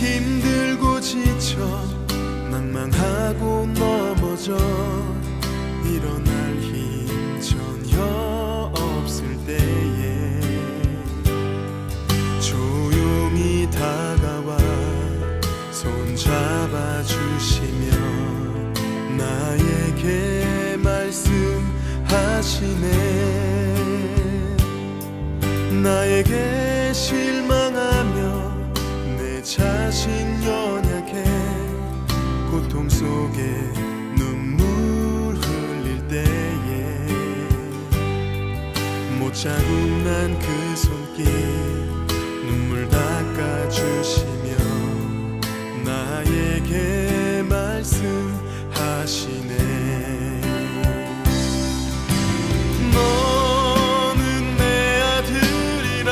힘들고 지쳐 낭망하고 넘어져 일어날 힘 전혀 없을 때에 조용히 다가와 손잡아 주시며 나에게 말씀하시네. 나에게 실망하며 내 자신 연약해 고통 속에 눈물 흘릴 때에 못 잡은 난 그 손길 눈물 닦아주시며 나에게 말씀하시네. 너는 내 아들이라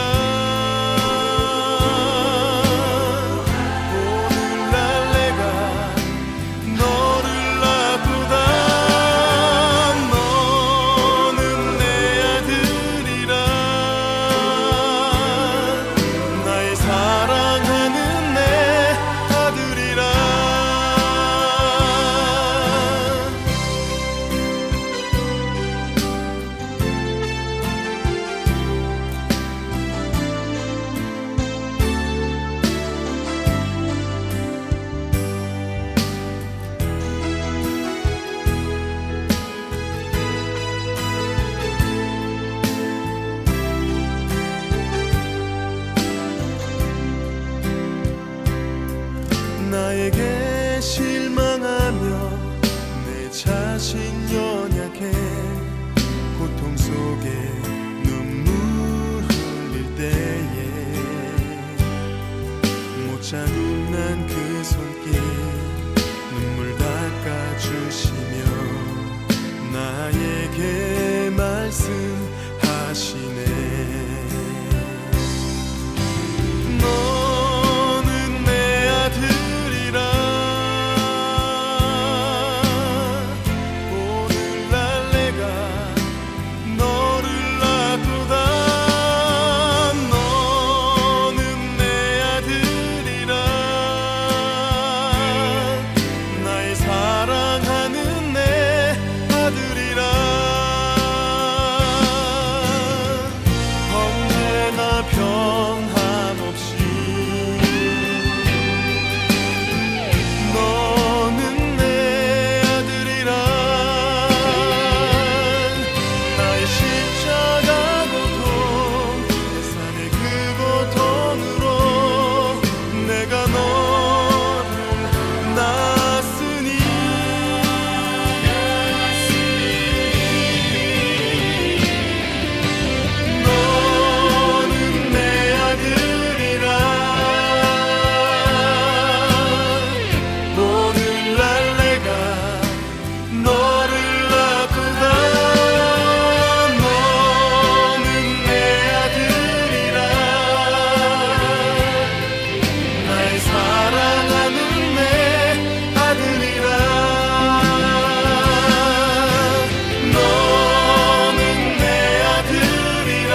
오늘날 내가 너를 낳고다. 너는 내 아들이라 나의 사랑하는 내 아들이라. 나에게 실망하며 내 자신 연약해 고통 속에 눈물 흘릴 때에 못 잡은 난 그 손길 눈물 닦아주시며 나에게 말씀하시네. 너는 내 아들이라 오늘날 내가 너를 낳고다. 너는 내 아들이라 나의 사랑하는 내 아들이라. 언제나 변함없이 너는 내 아들이라. 나의 십자가 고통 내 삶의 그 고통으로 내가 너를 낳았으니 너는 내 아들이라 오늘날 내가 너를 낳고다. 너는 내 아들이라 나의 사랑하는 내 아들이라. 너는 내 아들이라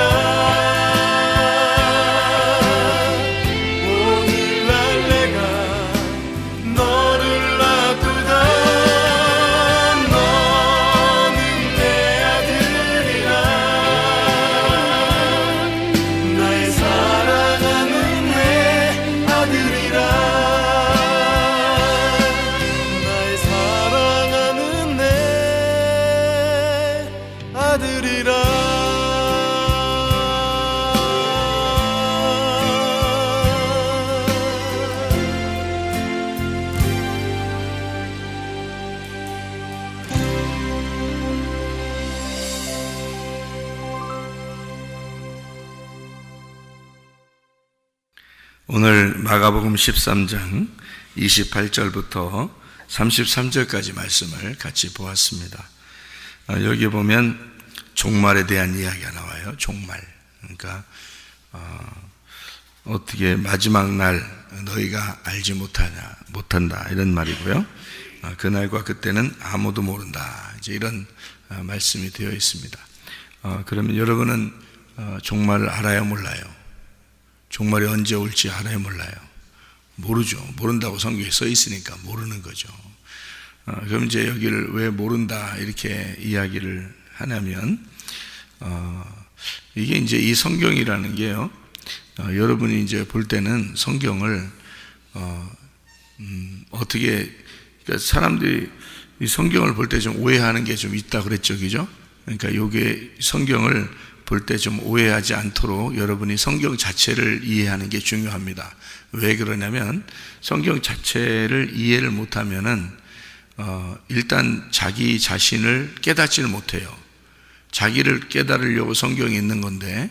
오늘날 내가 너를 낳고다. 너는 내 아들이라 나의 사랑하는 내 아들이라. 나의 사랑하는 내 아들이라. 오늘 마가복음 13장 28절부터 33절까지 말씀을 같이 보았습니다. 여기 보면 종말에 대한 이야기가 나와요. 종말. 그러니까 어떻게 마지막 날 너희가 알지 못한다 이런 말이고요. 그날과 그때는 아무도 모른다. 이제 이런 말씀이 되어 있습니다. 그러면 여러분은 종말을 알아요, 몰라요? 종말이 언제 올지 알아요, 몰라요? 모르죠. 모른다고 성경에 써 있으니까 모르는 거죠. 그럼 이제 여기를 왜 모른다 이렇게 이야기를 하냐면, 이게 이제 이 성경이라는 게요, 여러분이 이제 볼 때는 성경을 어떻게, 그러니까 사람들이 이 성경을 볼 때 좀 오해하는 게 좀 있다 그랬죠, 그죠? 그러니까 요게 성경을 볼 때 좀 오해하지 않도록 여러분이 성경 자체를 이해하는 게 중요합니다. 왜 그러냐면 성경 자체를 이해를 못하면은 일단 자기 자신을 깨닫지를 못해요. 자기를 깨달으려고 성경이 있는 건데,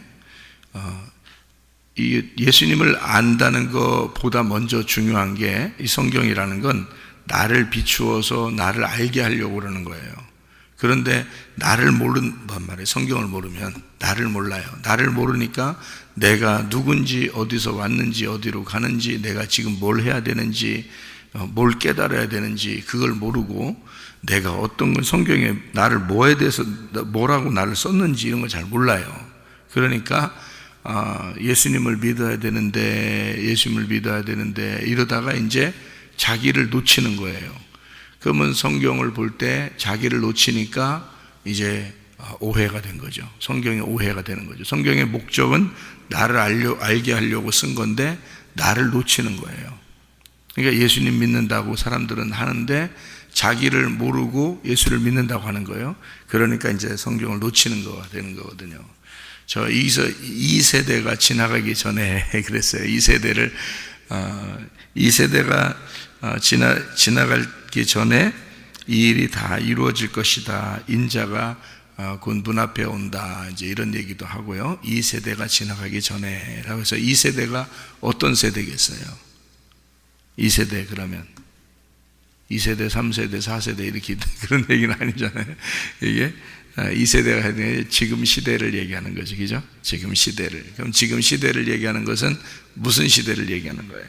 이 예수님을 안다는 것보다 먼저 중요한 게 이 성경이라는 건 나를 비추어서 나를 알게 하려고 그러는 거예요. 그런데 나를 모른단 말이에요. 성경을 모르면 나를 몰라요. 나를 모르니까 내가 누군지, 어디서 왔는지, 어디로 가는지, 내가 지금 뭘 해야 되는지, 뭘 깨달아야 되는지 그걸 모르고, 내가 어떤 건 성경에 나를 뭐에 대해서 뭐라고 나를 썼는지 이런 걸 잘 몰라요. 그러니까 예수님을 믿어야 되는데 이러다가 이제 자기를 놓치는 거예요. 그러면 성경을 볼 때 자기를 놓치니까 이제 오해가 된 거죠. 성경의 오해가 되는 거죠. 성경의 목적은 나를 알게 하려고 쓴 건데 나를 놓치는 거예요. 그러니까 예수님 믿는다고 사람들은 하는데 자기를 모르고 예수를 믿는다고 하는 거예요. 그러니까 이제 성경을 놓치는 거가 되는 거거든요. 저 2세대가 지나가기 전에 그랬어요. 2세대가 지나가기 전에 이 일이 다 이루어질 것이다. 인자가 곧 문 앞에 온다. 이제 이런 얘기도 하고요. 2세대가 지나가기 전에라고 해서 2세대가 어떤 세대겠어요? 2세대 그러면 2세대, 3세대, 4세대 이렇게 그런 얘기는 아니잖아요. 이게 2세대가 하는 지금 시대를 얘기하는 거죠. 그죠? 지금 시대를. 그럼 지금 시대를 얘기하는 것은 무슨 시대를 얘기하는 거예요?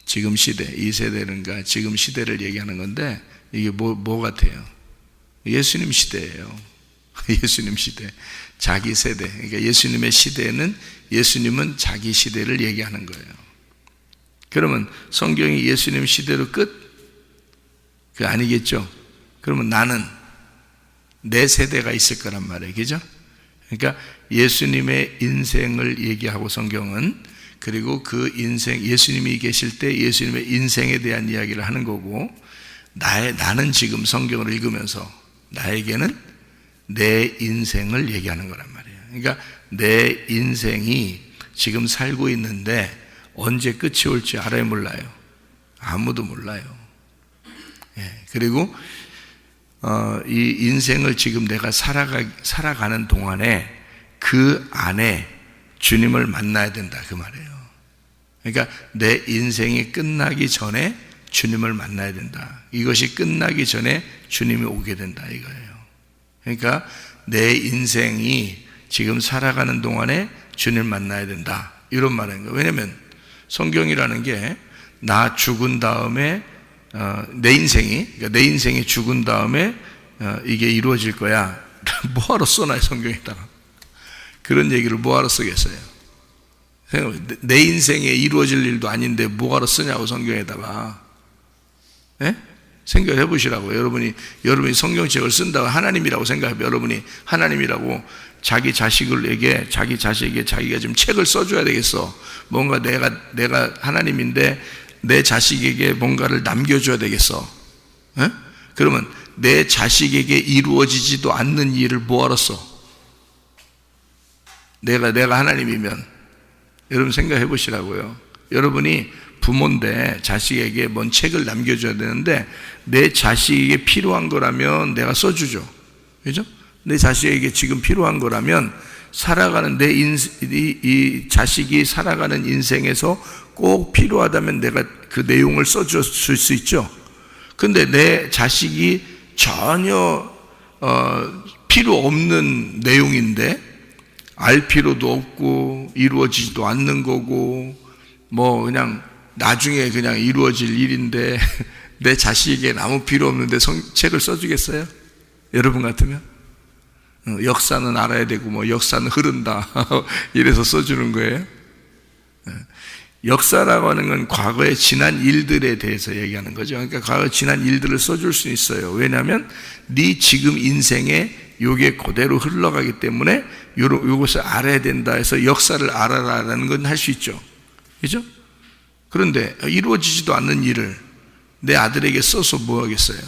지금 시대, 2세대는가 지금 시대를 얘기하는 건데, 이게 뭐 같아요? 예수님 시대예요. 예수님 시대. 자기 세대. 그러니까 예수님의 시대는, 예수님은 자기 시대를 얘기하는 거예요. 그러면 성경이 예수님 시대로 끝? 그게 아니겠죠? 그러면 나는 내 세대가 있을 거란 말이에요. 그죠? 그러니까 예수님의 인생을 얘기하고 성경은, 그리고 그 인생, 예수님이 계실 때 예수님의 인생에 대한 이야기를 하는 거고, 나는 지금 성경을 읽으면서 나에게는 내 인생을 얘기하는 거란 말이에요. 그러니까 내 인생이 지금 살고 있는데 언제 끝이 올지 알아요, 몰라요? 아무도 몰라요. 예, 그리고 이 인생을 지금 내가 살아가는 동안에 그 안에 주님을 만나야 된다 그 말이에요. 그러니까 내 인생이 끝나기 전에 주님을 만나야 된다. 이것이 끝나기 전에 주님이 오게 된다 이거예요. 그러니까 내 인생이 지금 살아가는 동안에 주님을 만나야 된다 이런 말인 거예요. 왜냐하면 성경이라는 게 나 죽은 다음에 내 인생이 죽은 다음에 이게 이루어질 거야. 뭐하러 써놔요 성경에다가? 그런 얘기를 뭐하러 쓰겠어요? 내 인생에 이루어질 일도 아닌데 뭐하러 쓰냐고 성경에다가. 예? 생각해 보시라고. 여러분이 성경책을 쓴다고 하나님이라고 생각하면, 여러분이 하나님이라고 자기 자식에게 자기가 좀 책을 써줘야 되겠어. 뭔가 내가 하나님인데 내 자식에게 뭔가를 남겨줘야 되겠어. 예? 그러면 내 자식에게 이루어지지도 않는 일을 뭐하러 써? 내가 하나님이면. 여러분 생각해 보시라고요. 여러분이 부모인데 자식에게 뭔 책을 남겨줘야 되는데 내 자식에게 필요한 거라면 내가 써주죠. 그죠? 내 자식에게 지금 필요한 거라면 살아가는 이 자식이 살아가는 인생에서 꼭 필요하다면 내가 그 내용을 써줄 수 있죠. 근데 내 자식이 전혀 필요 없는 내용인데 알 필요도 없고 이루어지지도 않는 거고 뭐 그냥 나중에 그냥 이루어질 일인데 내 자식에게 아무 필요 없는데 책을 써주겠어요? 여러분 같으면? 역사는 알아야 되고 뭐 역사는 흐른다 이래서 써주는 거예요. 역사라고 하는 건 과거의 지난 일들에 대해서 얘기하는 거죠. 그러니까 과거 지난 일들을 써줄 수 있어요. 왜냐하면 네 지금 인생에 요게 그대로 흘러가기 때문에 요것을 알아야 된다 해서 역사를 알아라라는 건 할 수 있죠. 그죠? 그런데 이루어지지도 않는 일을 내 아들에게 써서 뭐 하겠어요?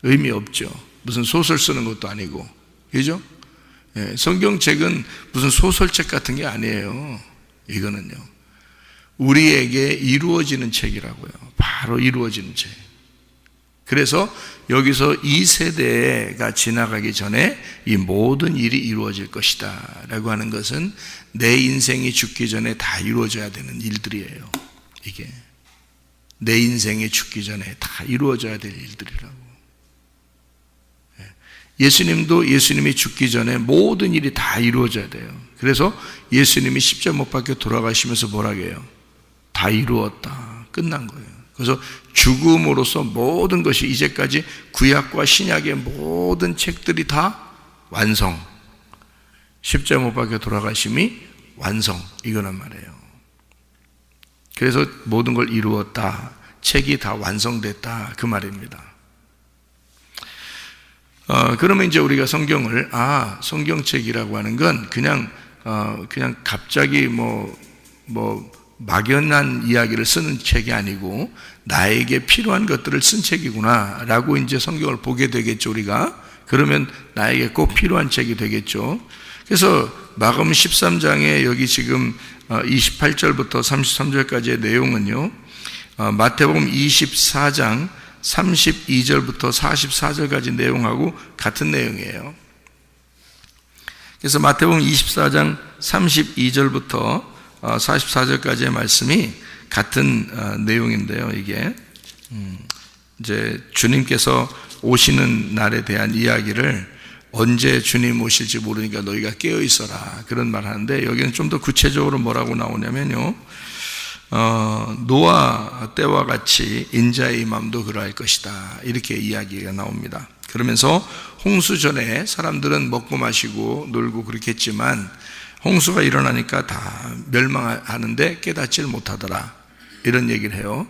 의미 없죠. 무슨 소설 쓰는 것도 아니고. 그죠? 예, 성경책은 무슨 소설책 같은 게 아니에요. 이거는요, 우리에게 이루어지는 책이라고요. 바로 이루어지는 책. 그래서 여기서 이 세대가 지나가기 전에 이 모든 일이 이루어질 것이다 라고 하는 것은 내 인생이 죽기 전에 다 이루어져야 되는 일들이에요. 이게 내 인생이 죽기 전에 다 이루어져야 될 일들이라고. 예수님도 예수님이 죽기 전에 모든 일이 다 이루어져야 돼요. 그래서 예수님이 십자가 못 박혀 돌아가시면서 뭐라고 해요? 다 이루었다. 끝난 거예요. 그래서 죽음으로써 모든 것이 이제까지 구약과 신약의 모든 책들이 다 완성. 십자가 못 박혀 돌아가심이 완성. 이거란 말이에요. 그래서 모든 걸 이루었다. 책이 다 완성됐다. 그 말입니다. 그러면 이제 우리가 성경을, 성경책이라고 하는 건 그냥 갑자기 막연한 이야기를 쓰는 책이 아니고 나에게 필요한 것들을 쓴 책이구나 라고 이제 성경을 보게 되겠죠, 우리가. 그러면 나에게 꼭 필요한 책이 되겠죠. 그래서 마가복음 13장에 여기 지금 28절부터 33절까지의 내용은요, 마태복음 24장 32절부터 44절까지 내용하고 같은 내용이에요. 그래서 마태복음 24장 32절부터 44절까지의 말씀이 같은 내용인데요. 이게 이제 주님께서 오시는 날에 대한 이야기를, 언제 주님 오실지 모르니까 너희가 깨어 있어라, 그런 말 하는데, 여기는 좀 더 구체적으로 뭐라고 나오냐면요, 노아 때와 같이 인자의 임함도 그러할 것이다, 이렇게 이야기가 나옵니다. 그러면서 홍수 전에 사람들은 먹고 마시고 놀고 그렇겠지만 홍수가 일어나니까 다 멸망하는데 깨닫지를 못하더라, 이런 얘기를 해요.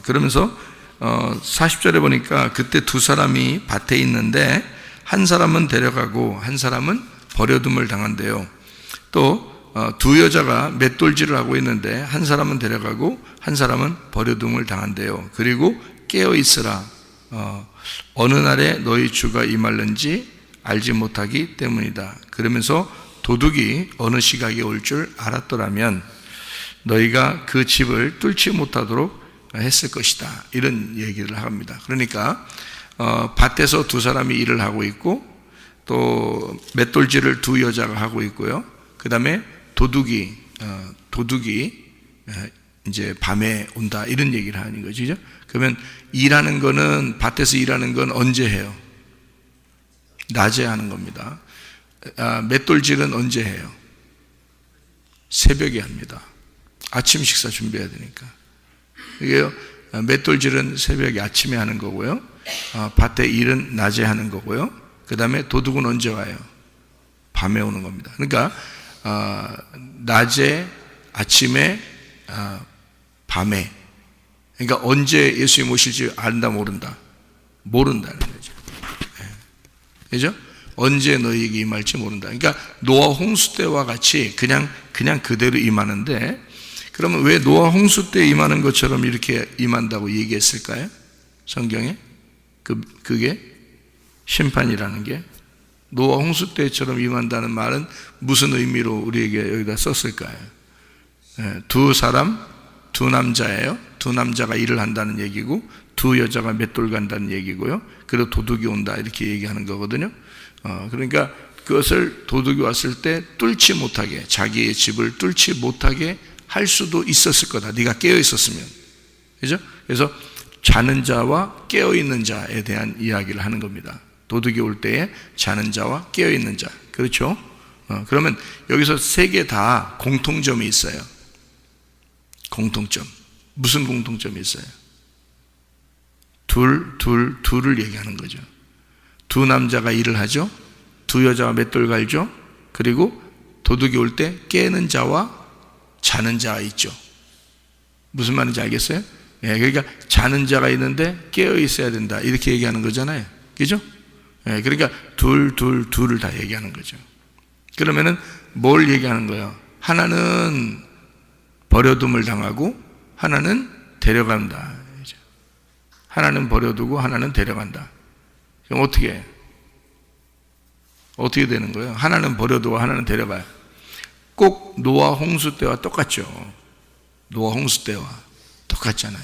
그러면서 40절에 보니까 그때 두 사람이 밭에 있는데 한 사람은 데려가고 한 사람은 버려둠을 당한대요. 또 두 여자가 맷돌질을 하고 있는데 한 사람은 데려가고 한 사람은 버려둠을 당한대요. 그리고 깨어 있으라, 어느 날에 너희 주가 임할는지 알지 못하기 때문이다. 그러면서 도둑이 어느 시각에 올 줄 알았더라면 너희가 그 집을 뚫지 못하도록 했을 것이다, 이런 얘기를 합니다. 그러니까 밭에서 두 사람이 일을 하고 있고, 또 맷돌질을 두 여자가 하고 있고요. 그 다음에 도둑이 이제 밤에 온다, 이런 얘기를 하는 거죠. 그러면 일하는 거는, 밭에서 일하는 건 언제 해요? 낮에 하는 겁니다. 맷돌질은 언제 해요? 새벽에 합니다. 아침 식사 준비해야 되니까. 이게요, 맷돌질은 새벽에, 아침에 하는 거고요. 밭에 일은 낮에 하는 거고요. 그 다음에 도둑은 언제 와요? 밤에 오는 겁니다. 그러니까 낮에, 아침에, 밤에. 그러니까 언제 예수님 오실지 안다, 모른다? 모른다는 거죠. 그죠? 언제 너희에게 임할지 모른다. 그러니까 노아 홍수 때와 같이 그냥 그대로 임하는데, 그러면 왜 노아 홍수 때 임하는 것처럼 이렇게 임한다고 얘기했을까요? 성경에? 그게 심판이라는 게 노아 홍수 때처럼 임한다는 말은 무슨 의미로 우리에게 여기다 썼을까요? 두 사람, 두 남자예요. 두 남자가 일을 한다는 얘기고, 두 여자가 맷돌 간다는 얘기고요. 그리고 도둑이 온다, 이렇게 얘기하는 거거든요. 그러니까 그것을 도둑이 왔을 때 뚫지 못하게, 자기의 집을 뚫지 못하게 할 수도 있었을 거다, 네가 깨어 있었으면. 그죠? 그래서 자는 자와 깨어 있는 자에 대한 이야기를 하는 겁니다. 도둑이 올 때에 자는 자와 깨어 있는 자. 그렇죠? 그러면 여기서 세 개 다 공통점이 있어요. 공통점. 무슨 공통점이 있어요? 둘을 얘기하는 거죠. 두 남자가 일을 하죠. 두 여자가 맷돌 갈죠. 그리고 도둑이 올 때 깨는 자와 자는 자가 있죠. 무슨 말인지 알겠어요? 예, 그러니까 자는 자가 있는데 깨어 있어야 된다, 이렇게 얘기하는 거잖아요. 그죠? 예, 그러니까 둘을 다 얘기하는 거죠. 그러면은 뭘 얘기하는 거예요? 하나는 버려둠을 당하고 하나는 데려간다. 하나는 버려두고 하나는 데려간다. 그럼 어떻게 되는 거예요? 하나는 버려두고 하나는 데려가요. 꼭 노아 홍수 때와 똑같죠. 노아 홍수 때와 똑같잖아요.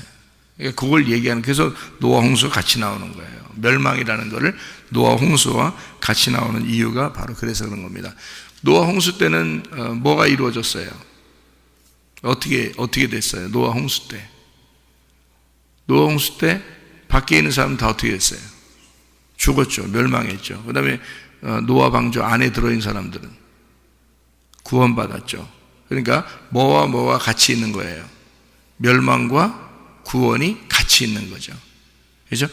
그러니까 그걸 얘기하는, 그래서 노아 홍수가 같이 나오는 거예요. 멸망이라는 거를 노아 홍수와 같이 나오는 이유가 바로 그래서 그런 겁니다. 노아 홍수 때는 뭐가 이루어졌어요? 어떻게 됐어요? 노아 홍수 때. 노아 홍수 때 밖에 있는 사람은 다 어떻게 됐어요? 죽었죠. 멸망했죠. 그 다음에 노아 방주 안에 들어있는 사람들은 구원받았죠. 그러니까 뭐와 같이 있는 거예요? 멸망과 구원이 같이 있는 거죠. 그죠?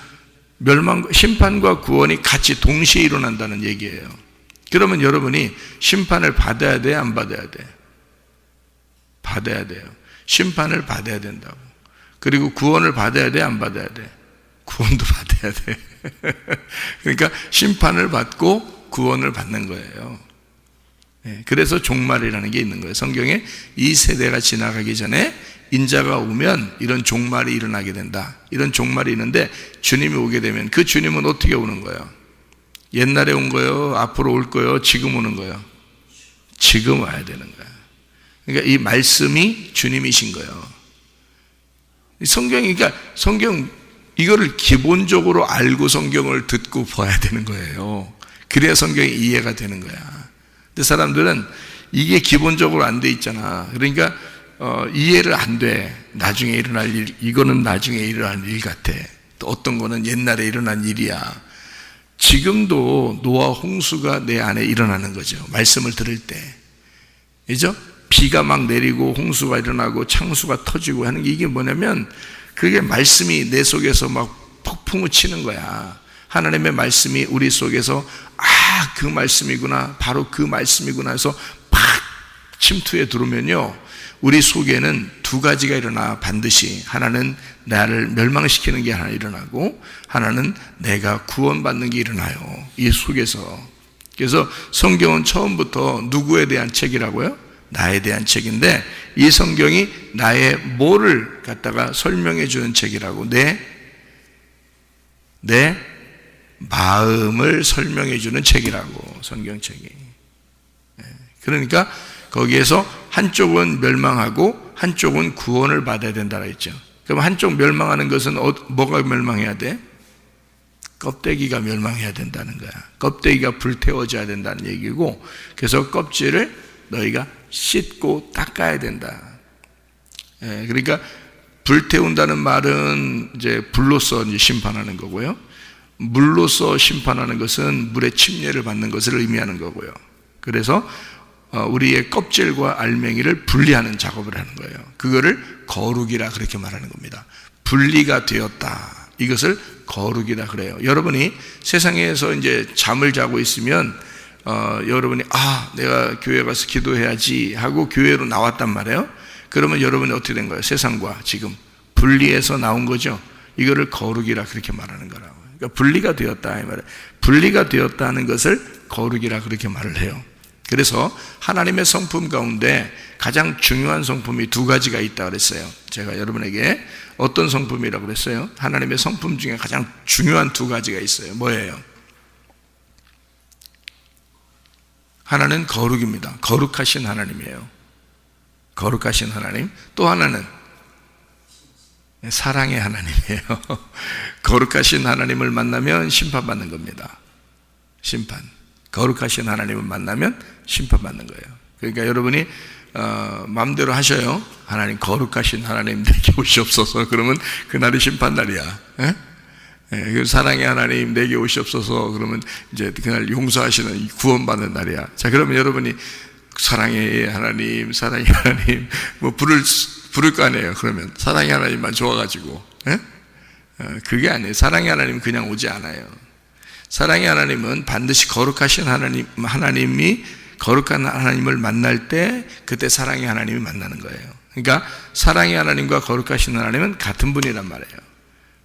심판과 구원이 같이 동시에 일어난다는 얘기예요. 그러면 여러분이 심판을 받아야 돼, 안 받아야 돼? 받아야 돼요. 심판을 받아야 된다고. 그리고 구원을 받아야 돼, 안 받아야 돼? 구원도 받아야 돼. 그러니까 심판을 받고 구원을 받는 거예요. 그래서 종말이라는 게 있는 거예요. 성경에 이 세대가 지나가기 전에 인자가 오면 이런 종말이 일어나게 된다, 이런 종말이 있는데, 주님이 오게 되면 그 주님은 어떻게 오는 거예요? 옛날에 온 거예요? 앞으로 올 거예요? 지금 오는 거예요? 지금 와야 되는 거예요. 그러니까 이 말씀이 주님이신 거예요. 그러니까 성경 이거를 기본적으로 알고 성경을 듣고 봐야 되는 거예요. 그래야 성경이 이해가 되는 거야. 근데 사람들은 이게 기본적으로 안 돼 있잖아. 그러니까 이해를 안 돼. 나중에 일어날 일, 이거는 나중에 일어날 일 같아. 또 어떤 거는 옛날에 일어난 일이야. 지금도 노아 홍수가 내 안에 일어나는 거죠. 말씀을 들을 때. 그죠? 비가 막 내리고 홍수가 일어나고 창수가 터지고 하는 게, 이게 뭐냐면 그게 말씀이 내 속에서 막 폭풍을 치는 거야. 하나님의 말씀이 우리 속에서 그 말씀이구나, 바로 그 말씀이구나 해서 팍 침투해 들어오면요, 우리 속에는 두 가지가 일어나. 반드시 하나는 나를 멸망시키는 게 하나 일어나고, 하나는 내가 구원받는 게 일어나요, 이 속에서. 그래서 성경은 처음부터 누구에 대한 책이라고요? 나에 대한 책인데, 이 성경이 나의 뭐를 갖다가 설명해 주는 책이라고. 내 마음을 설명해 주는 책이라고, 성경책이. 그러니까 거기에서 한쪽은 멸망하고 한쪽은 구원을 받아야 된다고 했죠. 그럼 한쪽 멸망하는 것은 뭐가 멸망해야 돼? 껍데기가 멸망해야 된다는 거야. 껍데기가 불태워져야 된다는 얘기고, 그래서 껍질을 너희가 씻고 닦아야 된다. 그러니까 불태운다는 말은 이제 불로서 이제 심판하는 거고요. 물로서 심판하는 것은 물의 침례를 받는 것을 의미하는 거고요. 그래서 우리의 껍질과 알맹이를 분리하는 작업을 하는 거예요. 그거를 거룩이라 그렇게 말하는 겁니다. 분리가 되었다, 이것을 거룩이라 그래요. 여러분이 세상에서 이제 잠을 자고 있으면 여러분이 내가 교회 가서 기도해야지 하고 교회로 나왔단 말이에요. 그러면 여러분이 어떻게 된 거예요? 세상과 지금 분리해서 나온 거죠. 이거를 거룩이라 그렇게 말하는 거라고. 그러니까 분리가 되었다, 이 말이에요. 분리가 되었다는 것을 거룩이라 그렇게 말을 해요. 그래서 하나님의 성품 가운데 가장 중요한 성품이 두 가지가 있다고 그랬어요. 제가 여러분에게 어떤 성품이라고 그랬어요? 하나님의 성품 중에 가장 중요한 두 가지가 있어요. 뭐예요? 하나는 거룩입니다. 거룩하신 하나님이에요. 거룩하신 하나님. 또 하나는 사랑의 하나님이에요. 거룩하신 하나님을 만나면 심판받는 겁니다. 심판. 거룩하신 하나님을 만나면 심판받는 거예요. 그러니까 여러분이 마음대로 하셔요. 하나님, 거룩하신 하나님 내게 오시옵소서. 그러면 그날이 심판날이야. 사랑의 하나님 내게 오시옵소서. 그러면 이제 그날 용서하시는 구원받는 날이야. 자, 그러면 여러분이 사랑의 하나님, 사랑의 하나님 뭐 부를 거 아니에요. 그러면 사랑의 하나님만 좋아가지고, 그게 아니에요. 사랑의 하나님 그냥 오지 않아요. 사랑의 하나님은 반드시 거룩하신 하나님이 거룩한 하나님을 만날 때 그때 사랑의 하나님이 만나는 거예요. 그러니까 사랑의 하나님과 거룩하신 하나님은 같은 분이란 말이에요.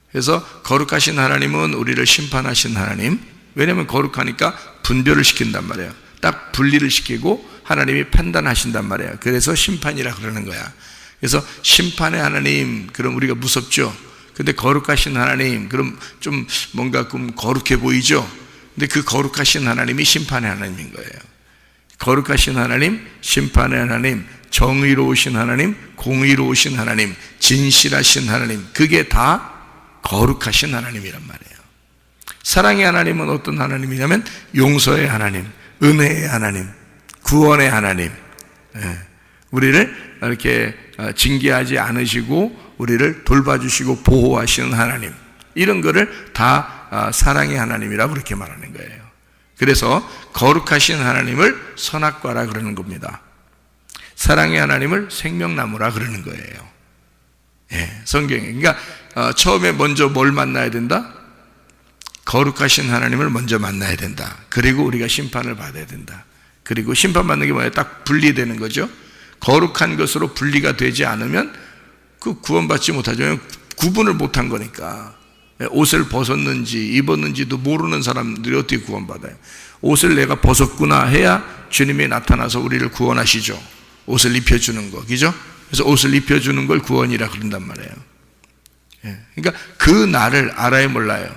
그래서 거룩하신 하나님은 우리를 심판하신 하나님, 왜냐하면 거룩하니까 분별을 시킨단 말이에요. 딱 분리를 시키고 하나님이 판단하신단 말이에요. 그래서 심판이라 그러는 거야. 그래서 심판의 하나님, 그럼 우리가 무섭죠. 근데 거룩하신 하나님, 그럼 좀 뭔가 좀 거룩해 보이죠. 근데 그 거룩하신 하나님이 심판의 하나님인 거예요. 거룩하신 하나님, 심판의 하나님, 정의로우신 하나님, 공의로우신 하나님, 진실하신 하나님, 그게 다 거룩하신 하나님이란 말이에요. 사랑의 하나님은 어떤 하나님이냐면 용서의 하나님, 은혜의 하나님, 구원의 하나님, 우리를 이렇게 징계하지 않으시고 우리를 돌봐주시고 보호하시는 하나님, 이런 거를 다 사랑의 하나님이라고 그렇게 말하는 거예요. 그래서 거룩하신 하나님을 선악과라 그러는 겁니다. 사랑의 하나님을 생명나무라 그러는 거예요. 성경에. 그러니까 처음에 먼저 뭘 만나야 된다? 거룩하신 하나님을 먼저 만나야 된다. 그리고 우리가 심판을 받아야 된다. 그리고 심판받는 게 뭐예요? 딱 분리되는 거죠. 거룩한 것으로 분리가 되지 않으면 그 구원받지 못하죠. 구분을 못한 거니까. 옷을 벗었는지 입었는지도 모르는 사람들이 어떻게 구원받아요? 옷을 내가 벗었구나 해야 주님이 나타나서 우리를 구원하시죠. 옷을 입혀주는 거, 그죠? 그래서 옷을 입혀주는 걸 구원이라 그런단 말이에요. 그러니까 그 나를 알아요, 몰라요?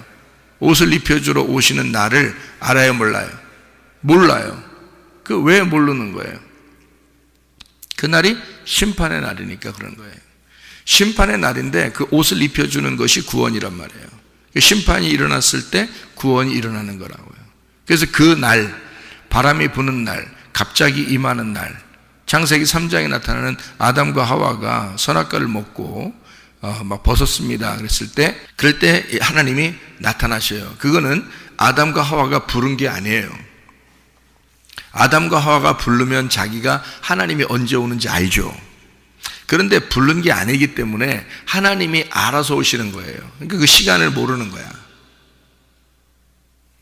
옷을 입혀주러 오시는 나를 알아요, 몰라요? 몰라요. 그 왜 모르는 거예요? 그날이 심판의 날이니까 그런 거예요. 심판의 날인데 그 옷을 입혀주는 것이 구원이란 말이에요. 심판이 일어났을 때 구원이 일어나는 거라고요. 그래서 그 날, 바람이 부는 날, 갑자기 임하는 날, 창세기 3장에 나타나는 아담과 하와가 선악과를 먹고 막 벗었습니다 그랬을 때, 그럴 때 하나님이 나타나셔요. 그거는 아담과 하와가 부른 게 아니에요. 아담과 하와가 부르면 자기가 하나님이 언제 오는지 알죠. 그런데 부른 게 아니기 때문에 하나님이 알아서 오시는 거예요. 그러니까 그 시간을 모르는 거야.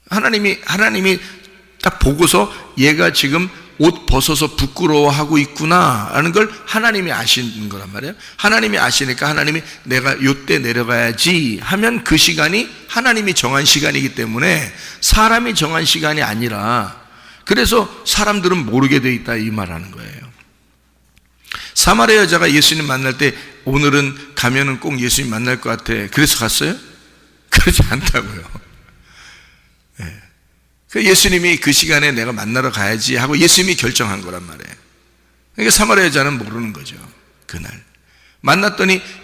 하나님이 딱 보고서 얘가 지금 옷 벗어서 부끄러워하고 있구나 라는 걸 하나님이 아시는 거란 말이에요. 하나님이 아시니까 하나님이 내가 요때 내려가야지 하면 그 시간이 하나님이 정한 시간이기 때문에 사람이 정한 시간이 아니라, 그래서 사람들은 모르게 돼 있다 이 말하는 거예요. 사마리아 여자가 예수님 만날 때 오늘은 가면은 꼭 예수님 만날 것 같아, 그래서 갔어요? 그렇지 않다고요. 예수님이 그 시간에 내가 만나러 가야지 하고 예수님이 결정한 거란 말이에요. 그러니까 사마리아 여자는 모르는 거죠. 그날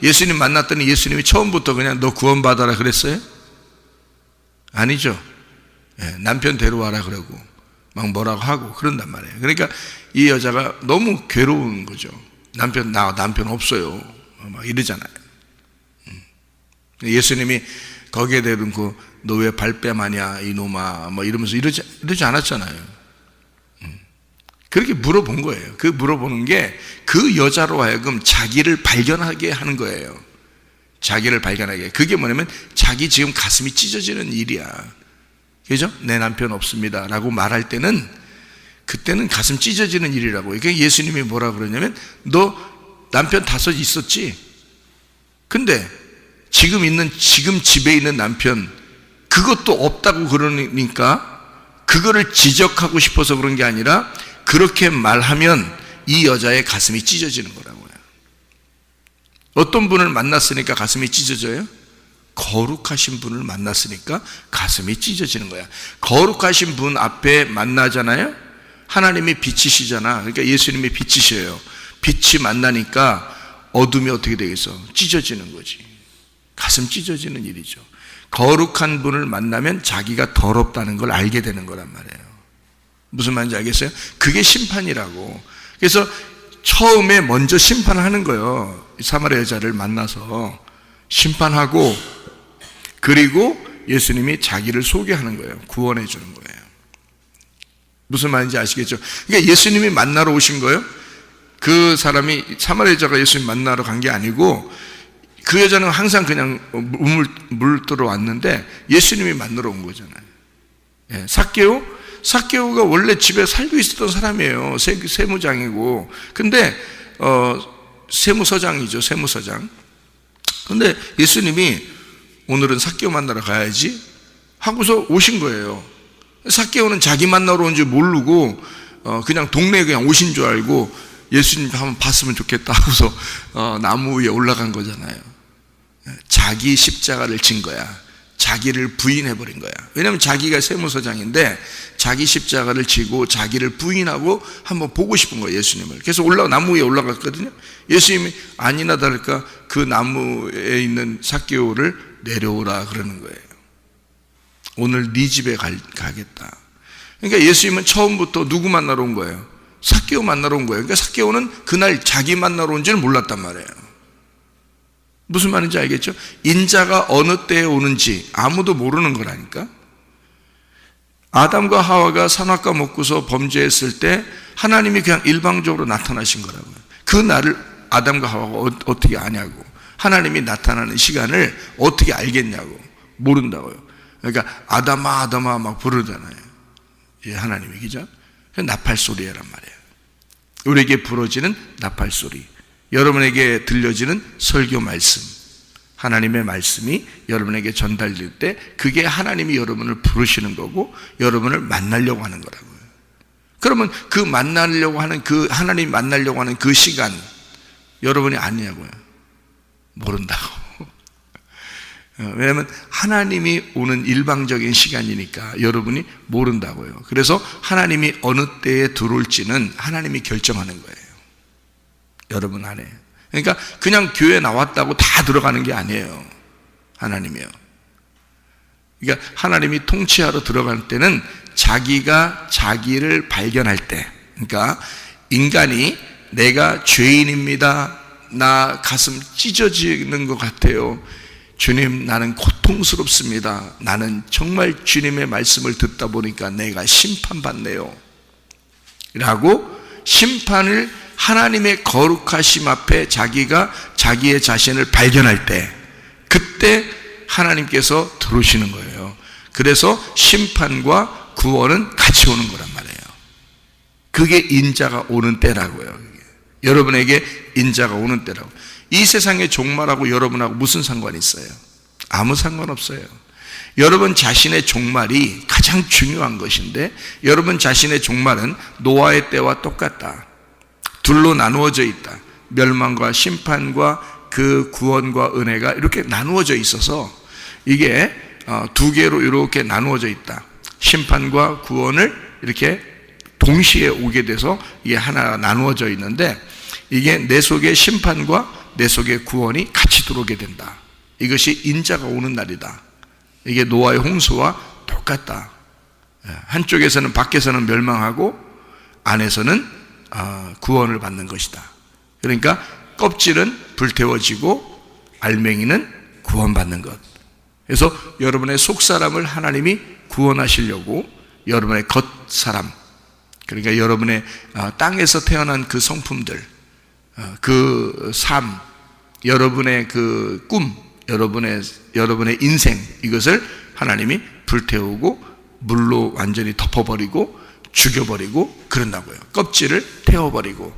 예수님 만났더니 예수님이 처음부터 그냥 너 구원받아라 그랬어요? 아니죠. 남편 데려와라 그러고 막 뭐라고 하고 그런단 말이에요. 그러니까 이 여자가 너무 괴로운 거죠. 남편 없어요 막 이러잖아요. 예수님이 거기에 대놓고 너 왜 발뺌하냐 이놈아 뭐 이러면서 이러지 않았잖아요. 그렇게 물어본 거예요. 그 물어보는 게 그 여자로 하여금 자기를 발견하게 하는 거예요. 자기를 발견하게. 그게 뭐냐면 자기 지금 가슴이 찢어지는 일이야. 그죠? 내 남편 없습니다 라고 말할 때는, 그때는 가슴 찢어지는 일이라고. 그러니까 예수님이 뭐라 그러냐면 너 남편 5 있었지? 근데 지금 집에 있는 남편 그것도 없다고 그러니까 그거를 지적하고 싶어서 그런 게 아니라 그렇게 말하면 이 여자의 가슴이 찢어지는 거라고요. 어떤 분을 만났으니까 가슴이 찢어져요? 거룩하신 분을 만났으니까 가슴이 찢어지는 거야. 거룩하신 분 앞에 만나잖아요. 하나님이 빛이시잖아. 그러니까 예수님이 빛이셔요. 빛이 만나니까 어둠이 어떻게 되겠어? 찢어지는 거지. 가슴 찢어지는 일이죠. 거룩한 분을 만나면 자기가 더럽다는 걸 알게 되는 거란 말이에요. 무슨 말인지 알겠어요? 그게 심판이라고. 그래서 처음에 먼저 심판하는 거예요. 사마리아 여자를 만나서 심판하고, 그리고 예수님이 자기를 소개하는 거예요. 구원해 주는 거예요. 무슨 말인지 아시겠죠? 그러니까 예수님이 만나러 오신 거예요. 그 사람이, 사마리아 여자가 예수님 만나러 간 게 아니고 그 여자는 항상 그냥 물들어 왔는데 예수님이 만나러 온 거잖아요. 삭개오 삭개오가 원래 집에 살고 있었던 사람이에요. 세무장이고. 근데 세무서장이죠. 세무서장. 근데 예수님이 오늘은 삭개오 만나러 가야지 하고서 오신 거예요. 삭개오는 자기 만나러 온 줄 모르고 그냥 동네에 그냥 오신 줄 알고 예수님 한번 봤으면 좋겠다 하고서 나무 위에 올라간 거잖아요. 자기 십자가를 진 거야. 자기를 부인해버린 거야. 왜냐하면 자기가 세무서장인데 자기 십자가를 지고 자기를 부인하고 한번 보고 싶은 거예요, 예수님을. 그래서 나무 위에 올라갔거든요. 예수님이 아니나 다를까 그 나무에 있는 삭개오를 내려오라 그러는 거예요. 오늘 네 집에 가겠다. 그러니까 예수님은 처음부터 누구 만나러 온 거예요? 삭개오 만나러 온 거예요. 그러니까 삭개오는 그날 자기 만나러 온 줄 몰랐단 말이에요. 무슨 말인지 알겠죠? 인자가 어느 때에 오는지 아무도 모르는 거라니까. 아담과 하와가 선악과 먹고서 범죄했을 때 하나님이 그냥 일방적으로 나타나신 거라고요. 그 날을 아담과 하와가 어떻게 아냐고. 하나님이 나타나는 시간을 어떻게 알겠냐고. 모른다고요. 그러니까 아담아 아담아 막 부르잖아요. 예, 하나님이, 그죠? 나팔소리란 말이에요. 우리에게 부러지는 나팔소리, 여러분에게 들려지는 설교 말씀, 하나님의 말씀이 여러분에게 전달될 때 그게 하나님이 여러분을 부르시는 거고 여러분을 만나려고 하는 거라고요. 그러면 그 만나려고 하는 그 하나님 만나려고 하는 그 시간 여러분이 아니냐고요. 모른다고. 왜냐하면 하나님이 오는 일방적인 시간이니까 여러분이 모른다고요. 그래서 하나님이 어느 때에 들어올지는 하나님이 결정하는 거예요. 여러분 안에. 그러니까 그냥 교회 나왔다고 다 들어가는 게 아니에요. 하나님이요. 그러니까 하나님이 통치하러 들어갈 때는 자기가 자기를 발견할 때, 그러니까 인간이 내가 죄인입니다. 나 가슴 찢어지는 것 같아요. 주님, 나는 고통스럽습니다. 나는 정말 주님의 말씀을 듣다 보니까 내가 심판받네요. 라고 심판을 하나님의 거룩하심 앞에 자기가 자기의 자신을 발견할 때, 그때 하나님께서 들어오시는 거예요. 그래서 심판과 구원은 같이 오는 거란 말이에요. 그게 인자가 오는 때라고요. 여러분에게 인자가 오는 때라고. 이 세상의 종말하고 여러분하고 무슨 상관이 있어요? 아무 상관없어요. 여러분 자신의 종말이 가장 중요한 것인데, 여러분 자신의 종말은 노아의 때와 똑같다. 둘로 나누어져 있다. 멸망과 심판과 그 구원과 은혜가 이렇게 나누어져 있어서 이게 두 개로 이렇게 나누어져 있다. 심판과 구원을 이렇게 동시에 오게 돼서 이게 하나 나누어져 있는데, 이게 내 속에 심판과 내 속에 구원이 같이 들어오게 된다. 이것이 인자가 오는 날이다. 이게 노아의 홍수와 똑같다. 한쪽에서는 밖에서는 멸망하고 안에서는 구원을 받는 것이다. 그러니까 껍질은 불태워지고 알맹이는 구원받는 것. 그래서 여러분의 속사람을 하나님이 구원하시려고 여러분의 겉사람, 그러니까 여러분의 땅에서 태어난 그 성품들, 그 삶, 여러분의 그 꿈, 여러분의 인생, 이것을 하나님이 불태우고 물로 완전히 덮어버리고 죽여버리고 그런다고요. 껍질을 태워버리고,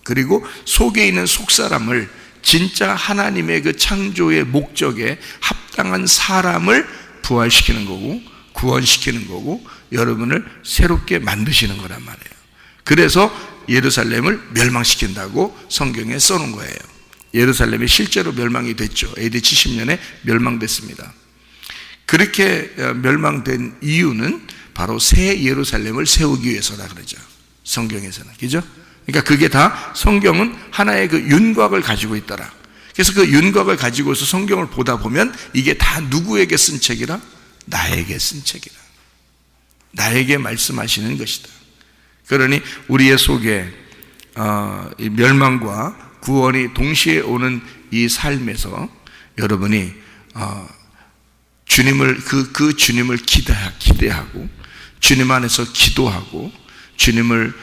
그리고 속에 있는 속사람을 진짜 하나님의 그 창조의 목적에 합당한 사람을 부활시키는 거고 구원시키는 거고 여러분을 새롭게 만드시는 거란 말이에요. 그래서 예루살렘을 멸망시킨다고 성경에 써놓은 거예요. 예루살렘이 실제로 멸망이 됐죠. AD 70년에 멸망됐습니다. 그렇게 멸망된 이유는 바로 새 예루살렘을 세우기 위해서다 그러죠. 성경에서는. 그죠? 그러니까 그게 다 성경은 하나의 그 윤곽을 가지고 있더라. 그래서 그 윤곽을 가지고서 성경을 보다 보면 이게 다 누구에게 쓴 책이라? 나에게 쓴 책이라. 나에게 말씀하시는 것이다. 그러니 우리의 속에 이 멸망과 구원이 동시에 오는 이 삶에서 여러분이 주님을 그 주님을 기대하고 주님 안에서 기도하고 주님을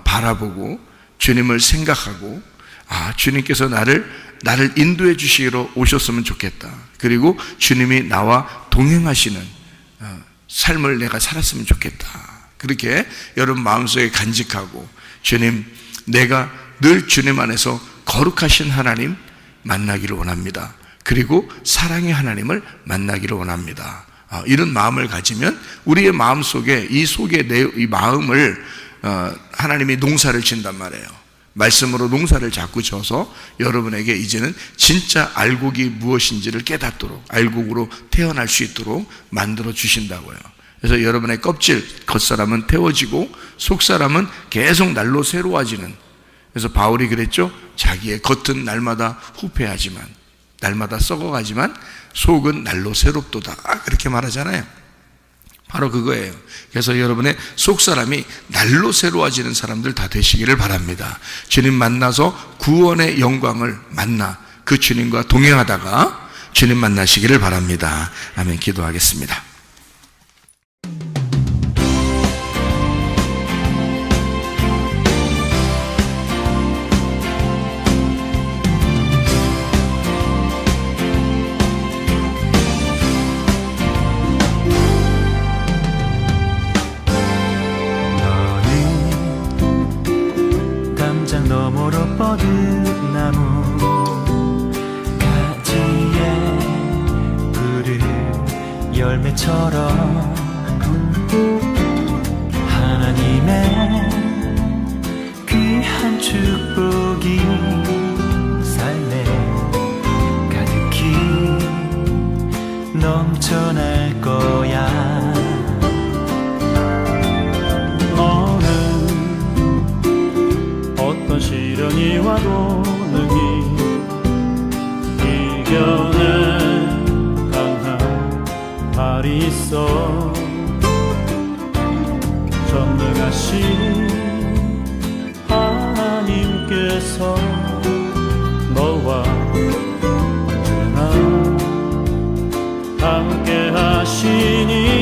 바라보고 주님을 생각하고 주님께서 나를 인도해 주시러 오셨으면 좋겠다. 그리고 주님이 나와 동행하시는 삶을 내가 살았으면 좋겠다. 그렇게 여러분 마음속에 간직하고, 주님, 내가 늘 주님 안에서 거룩하신 하나님 만나기를 원합니다. 그리고 사랑의 하나님을 만나기를 원합니다. 이런 마음을 가지면 우리의 마음 속에 이 마음을 하나님이 농사를 진단 말이에요. 말씀으로 농사를 자꾸 져서 여러분에게 이제는 진짜 알곡이 무엇인지를 깨닫도록, 알곡으로 태어날 수 있도록 만들어 주신다고요. 그래서 여러분의 껍질, 겉사람은 태워지고 속사람은 계속 날로 새로워지는, 그래서 바울이 그랬죠. 자기의 겉은 날마다 후패하지만, 날마다 썩어가지만 속은 날로 새롭도다, 그렇게 말하잖아요. 바로 그거예요. 그래서 여러분의 속사람이 날로 새로워지는 사람들 다 되시기를 바랍니다. 주님 만나서 구원의 영광을 만나 그 주님과 동행하다가 주님 만나시기를 바랍니다. 아멘. 기도하겠습니다. 너머로 뻗은 나무 가지에 푸른 열매처럼 하나님의 귀한 축복이 삶에 가득히 넘쳐날 거야. 어떤 시련이 와도 능히 이겨낼 강한 발이 있어. 전능하신 하나님께서 너와 언제나 함께 하시니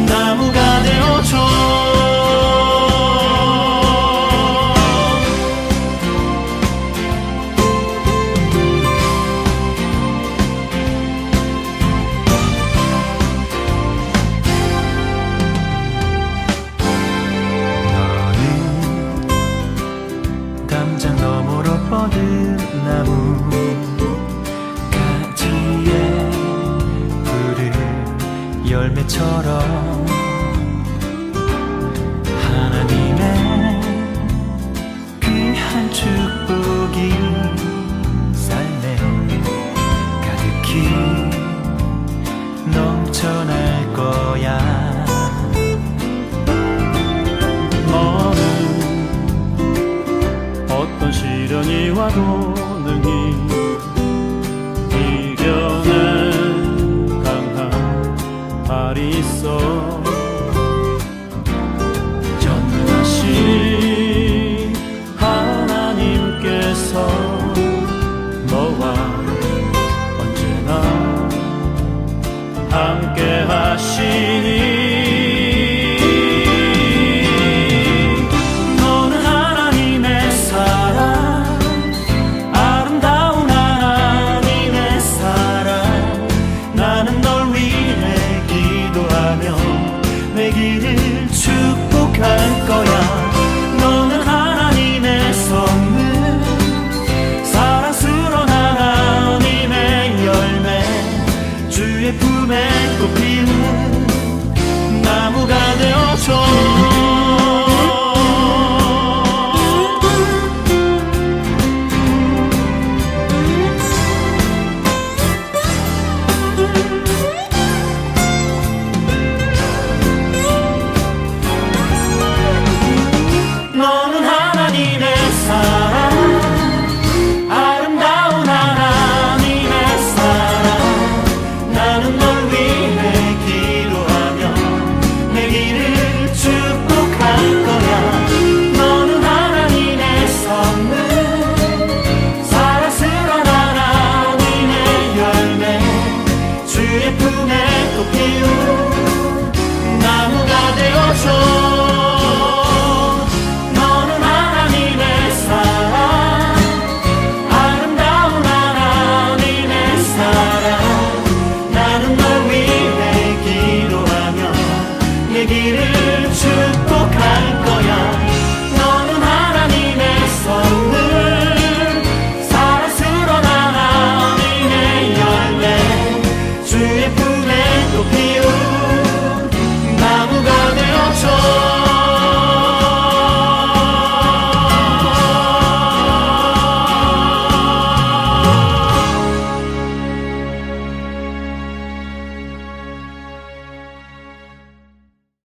나무가 되어줘. 너는 담장 너머로 뻗은 나무 가지에 푸른 열매처럼